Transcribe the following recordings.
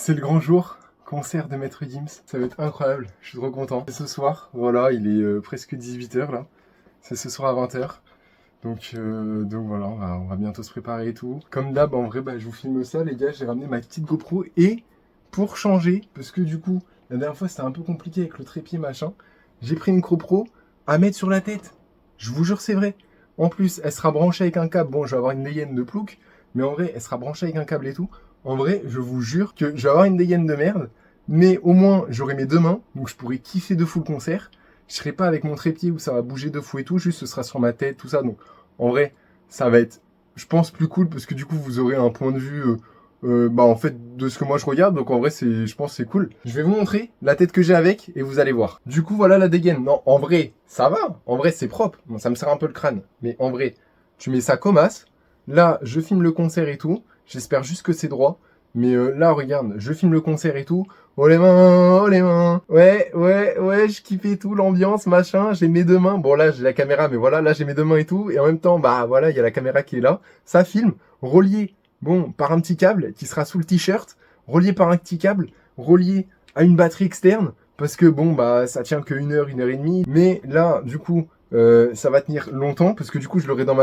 C'est le grand jour, concert de Maître Gims, ça va être incroyable, je suis trop content. C'est ce soir, voilà, il est presque 18h là, c'est ce soir à 20h. Donc voilà, on va bientôt se préparer et tout. Comme d'hab, en vrai, je vous filme ça les gars, j'ai ramené ma petite GoPro et pour changer, parce que du coup, la dernière fois c'était un peu compliqué avec le trépied machin, j'ai pris une GoPro à mettre sur la tête. Je vous jure c'est vrai. En plus, elle sera branchée avec un câble, bon je vais avoir une dégaine de plouc, mais en vrai, elle sera branchée avec un câble et tout. En vrai, je vous jure que je vais avoir une dégaine de merde, mais au moins j'aurai mes deux mains, donc je pourrai kiffer de fou le concert. Je serai pas avec mon trépied où ça va bouger de fou et tout, juste ce sera sur ma tête, tout ça. Donc en vrai, ça va être, je pense, plus cool parce que du coup vous aurez un point de vue en fait de ce que moi je regarde. Donc en vrai, je pense c'est cool. Je vais vous montrer la tête que j'ai avec et vous allez voir. Du coup voilà la dégaine. Non, en vrai, ça va. En vrai, c'est propre. Bon, ça me serre un peu le crâne, mais en vrai, tu mets ça comme as. Là, je filme le concert et tout. J'espère juste que c'est droit. Mais là, regarde, je filme le concert et tout. Oh les mains, oh les mains. Ouais, je kiffais tout, l'ambiance, machin. J'ai mes deux mains. Bon, là, j'ai la caméra, mais voilà, là, j'ai mes deux mains et tout. Et en même temps, voilà, il y a la caméra qui est là. Ça filme, relié, bon, par un petit câble qui sera sous le t-shirt. Relié par un petit câble, relié à une batterie externe. Parce que bon, ça tient que 1 heure, 1 heure et demie. Mais là, du coup, ça va tenir longtemps. Parce que du coup, je l'aurai dans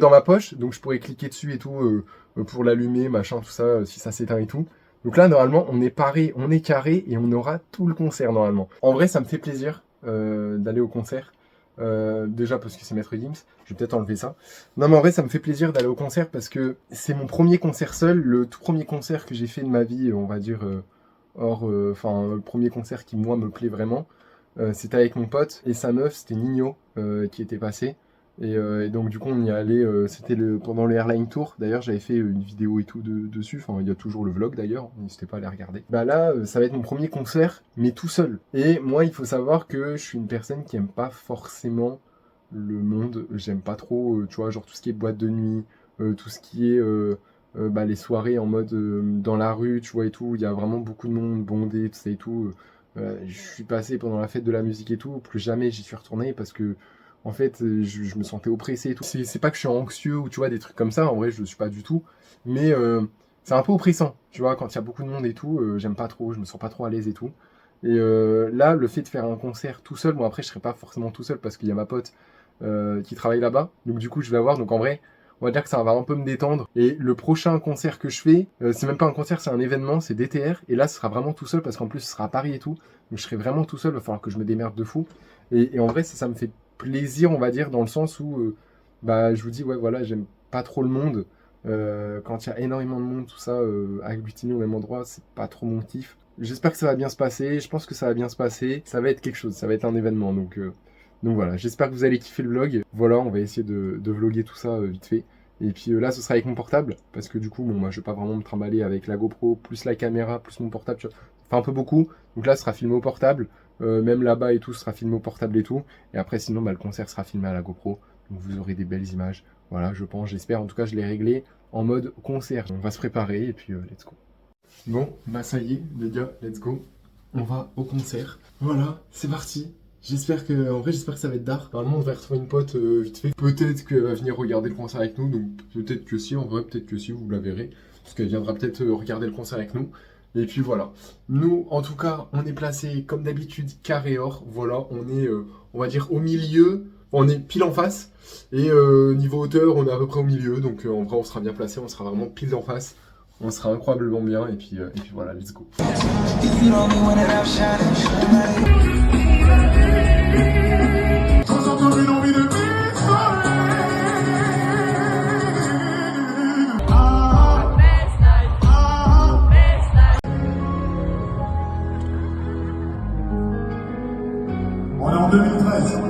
ma poche. Donc, je pourrais cliquer dessus et tout pour l'allumer, machin, tout ça, si ça s'éteint et tout. Donc là, normalement, on est paré, on est carré et on aura tout le concert, normalement. En vrai, ça me fait plaisir d'aller au concert. Déjà parce que c'est Maître Gims, je vais peut-être enlever ça. Non, mais en vrai, ça me fait plaisir d'aller au concert parce que c'est mon premier concert seul, le tout premier concert que j'ai fait de ma vie, on va dire, le premier concert qui, moi, me plaît vraiment. C'était avec mon pote et sa meuf, c'était Nino qui était passé. Et donc du coup on y allait, c'était pendant le Airline Tour, d'ailleurs j'avais fait une vidéo et tout dessus, enfin il y a toujours le vlog d'ailleurs, n'hésitez pas à aller regarder. Là ça va être mon premier concert, mais tout seul. Et moi il faut savoir que je suis une personne qui aime pas forcément le monde, j'aime pas trop, tu vois, genre tout ce qui est boîte de nuit, tout ce qui est les soirées en mode dans la rue, tu vois et tout, il y a vraiment beaucoup de monde bondé, tout ça et tout. Je suis passé pendant la fête de la musique et tout, plus jamais j'y suis retourné parce que en fait, je me sentais oppressé et tout. C'est pas que je suis anxieux ou tu vois, des trucs comme ça, en vrai, je le suis pas du tout. Mais c'est un peu oppressant, tu vois, quand il y a beaucoup de monde et tout, j'aime pas trop, je me sens pas trop à l'aise et tout. Et là, le fait de faire un concert tout seul, bon après, je serai pas forcément tout seul parce qu'il y a ma pote qui travaille là-bas. Donc du coup, je vais la voir. Donc en vrai, on va dire que ça va un peu me détendre. Et le prochain concert que je fais, c'est même pas un concert, c'est un événement, c'est DTR. Et là, ce sera vraiment tout seul parce qu'en plus, ce sera à Paris et tout. Donc je serai vraiment tout seul, il va falloir que je me démerde de fou. Et en vrai, ça me fait plaisir, on va dire, dans le sens où, je vous dis, ouais, voilà, j'aime pas trop le monde. Quand il y a énormément de monde, tout ça, agglutiné au même endroit, c'est pas trop mon kiff. J'espère que ça va bien se passer, je pense que ça va bien se passer. Ça va être quelque chose, ça va être un événement, donc voilà, j'espère que vous allez kiffer le vlog. Voilà, on va essayer de vlogger tout ça vite fait. Et puis là, ce sera avec mon portable, parce que du coup, bon, moi, je vais pas vraiment me trimballer avec la GoPro, plus la caméra, plus mon portable, tu vois. Enfin, un peu beaucoup. Donc là, ce sera filmé au portable. Même là-bas et tout, ce sera filmé au portable et tout. Et après, sinon, le concert sera filmé à la GoPro. Donc vous aurez des belles images. Voilà, je pense, j'espère. En tout cas, je l'ai réglé en mode concert. On va se préparer et puis let's go. Bon, ça y est, les gars, let's go. On va au concert. Voilà, c'est parti. En vrai, j'espère que ça va être dark. Normalement, on va retrouver une pote vite fait. Peut-être qu'elle va venir regarder le concert avec nous. Donc, peut-être que si, en vrai, peut-être que si, vous la verrez. Parce qu'elle viendra peut-être regarder le concert avec nous. Et puis voilà. Nous, en tout cas, on est placé comme d'habitude carré or. Voilà, on est, on va dire, au milieu. On est pile en face. Et niveau hauteur, on est à peu près au milieu. Donc, en vrai, on sera bien placé. On sera vraiment pile en face. On sera incroyablement bien. Et puis voilà, let's go. On est en 2013.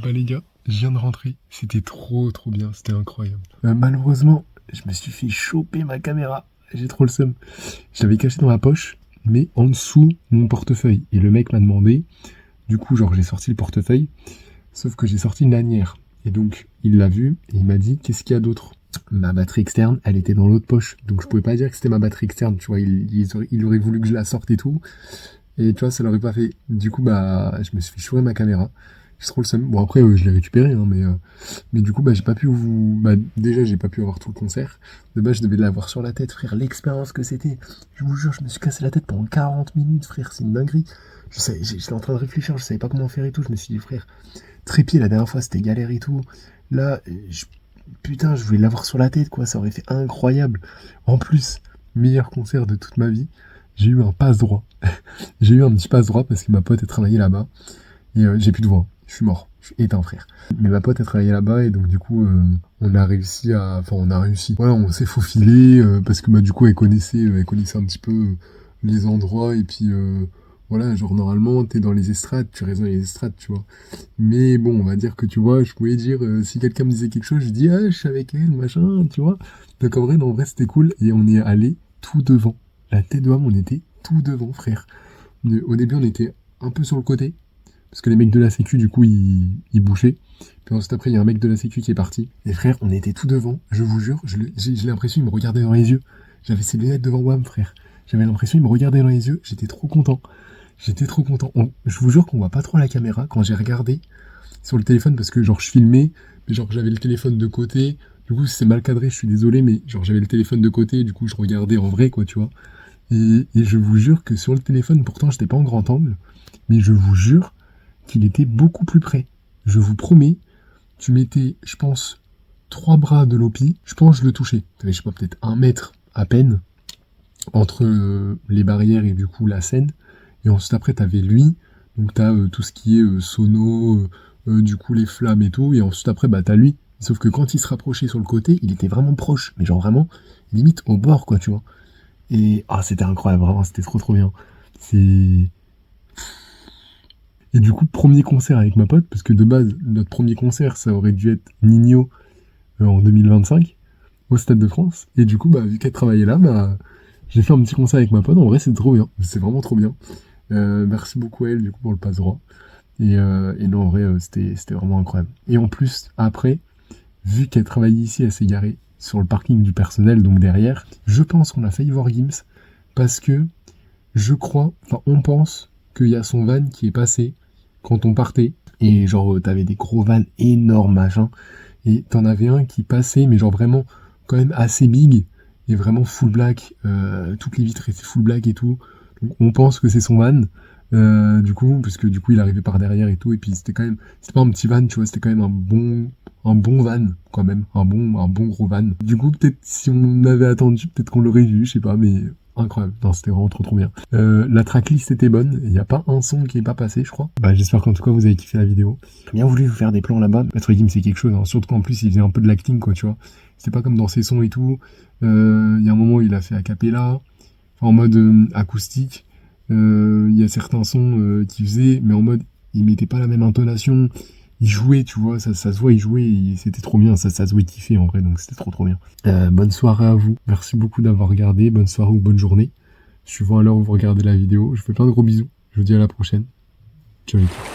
Et les gars, je viens de rentrer. C'était trop bien, c'était incroyable. Malheureusement, je me suis fait choper ma caméra. J'ai trop le seum. Je l'avais cachée dans ma poche, mais en dessous mon portefeuille. Et le mec m'a demandé, du coup, genre j'ai sorti le portefeuille, sauf que j'ai sorti une lanière. Et donc, il l'a vu et il m'a dit, qu'est-ce qu'il y a d'autre? Ma batterie externe, elle était dans l'autre poche. Donc, je pouvais pas dire que c'était ma batterie externe, tu vois. Il aurait voulu que je la sorte et tout. Et tu vois, ça l'aurait pas fait. Du coup, je me suis fait chourer ma caméra. J'ai trop le seum. Bon, après, je l'ai récupéré, hein, mais du coup, j'ai pas pu déjà, j'ai pas pu avoir tout le concert. De base, je devais l'avoir sur la tête, frère. L'expérience que c'était. Je vous jure, je me suis cassé la tête pendant 40 minutes, frère. C'est une dinguerie. J'étais en train de réfléchir, je savais pas comment faire et tout. Je me suis dit, frère, trépied, la dernière fois, c'était galère et tout. Là, putain, je voulais l'avoir sur la tête, quoi. Ça aurait fait incroyable. En plus, meilleur concert de toute ma vie, j'ai eu un passe droit. J'ai eu un petit passe droit parce que ma pote a travaillé là-bas. Et j'ai plus de voix. Je suis mort. Je suis éteint, frère. Mais ma pote a travaillé là-bas et donc du coup, on a réussi à... Enfin, on a réussi. Voilà, on s'est faufilé parce que du coup, elle connaissait un petit peu les endroits et puis... voilà, genre normalement, t'es dans les estrades, tu restes dans les estrades, tu vois. Mais bon, on va dire que tu vois, je pouvais dire, si quelqu'un me disait quelque chose, je dis, ah, je suis avec elle, machin, tu vois. Donc en vrai, non, en vrai, c'était cool. Et on est allé tout devant. La tête de homme, on était tout devant, frère. Au début, on était un peu sur le côté. Parce que les mecs de la sécu, du coup, ils bouchaient. Puis ensuite, après, il y a un mec de la sécu qui est parti. Et frère, on était tout devant. Je vous jure, j'ai l'impression qu'il me regardait dans les yeux. J'avais ses lunettes devant WAM, frère. J'avais l'impression qu'il me regardait dans les yeux. J'étais trop content. J'étais trop content. Je vous jure qu'on voit pas trop la caméra quand j'ai regardé sur le téléphone parce que genre je filmais, mais genre j'avais le téléphone de côté. Du coup, c'est mal cadré, je suis désolé, mais genre j'avais le téléphone de côté, du coup je regardais en vrai, quoi, tu vois. Et je vous jure que sur le téléphone, pourtant j'étais pas en grand angle, mais je vous jure qu'il était beaucoup plus près. Je vous promets, tu mettais, je pense, 3 bras de Lopi, je pense que je le touchais. T'avais, je sais pas, peut-être 1 mètre à peine entre les barrières et du coup la scène. Et ensuite après t'avais lui, donc t'as tout ce qui est sono, du coup les flammes et tout, et ensuite après t'as lui. Sauf que quand il se rapprochait sur le côté, il était vraiment proche, mais genre vraiment limite au bord, quoi, tu vois. Et c'était incroyable, vraiment, c'était trop bien. C'est... Et du coup, premier concert avec ma pote, parce que de base, notre premier concert, ça aurait dû être Nino en 2025, au Stade de France. Et du coup, vu qu'elle travaillait là, j'ai fait un petit concert avec ma pote. En vrai, c'est trop bien. C'est vraiment trop bien. Merci beaucoup à elle, du coup, pour le passe droit. Et non, en vrai, c'était vraiment incroyable. Et en plus, après, vu qu'elle travaillait ici, elle s'est garée sur le parking du personnel, donc derrière. Je pense qu'on a failli voir Gims, parce que on pense qu'il y a son van qui est passé quand on partait. Et genre, t'avais des gros vans énormes, machin. Et t'en avais un qui passait, mais genre vraiment, quand même assez big, et vraiment full black. Toutes les vitres étaient full black et tout. Donc on pense que c'est son van. Du coup, parce que du coup il arrivait par derrière et tout, et puis c'était pas un petit van, tu vois, c'était quand même un bon van, quand même, un bon gros van. Du coup, peut-être si on avait attendu, peut-être qu'on l'aurait vu, je sais pas, mais incroyable, non, c'était vraiment trop bien. La tracklist était bonne, il n'y a pas un son qui est pas passé, je crois. J'espère qu'en tout cas vous avez kiffé la vidéo. J'ai bien voulu vous faire des plans là-bas, Maître Gims c'est quelque chose, hein. Surtout qu'en plus il faisait un peu de l'acting, quoi, tu vois. C'était pas comme dans ses sons et tout. Il y a un moment où il a fait a cappella, en mode acoustique. Il y a certains sons qu'il faisait, mais en mode, il mettait pas la même intonation. Il jouait, tu vois, ça se voit, il jouait, et c'était trop bien, ça se voit, il kiffait en vrai, donc c'était trop bien. Bonne soirée à vous, merci beaucoup d'avoir regardé, bonne soirée ou bonne journée, suivant à l'heure où vous regardez la vidéo. Je vous fais plein de gros bisous, je vous dis à la prochaine, ciao les gars.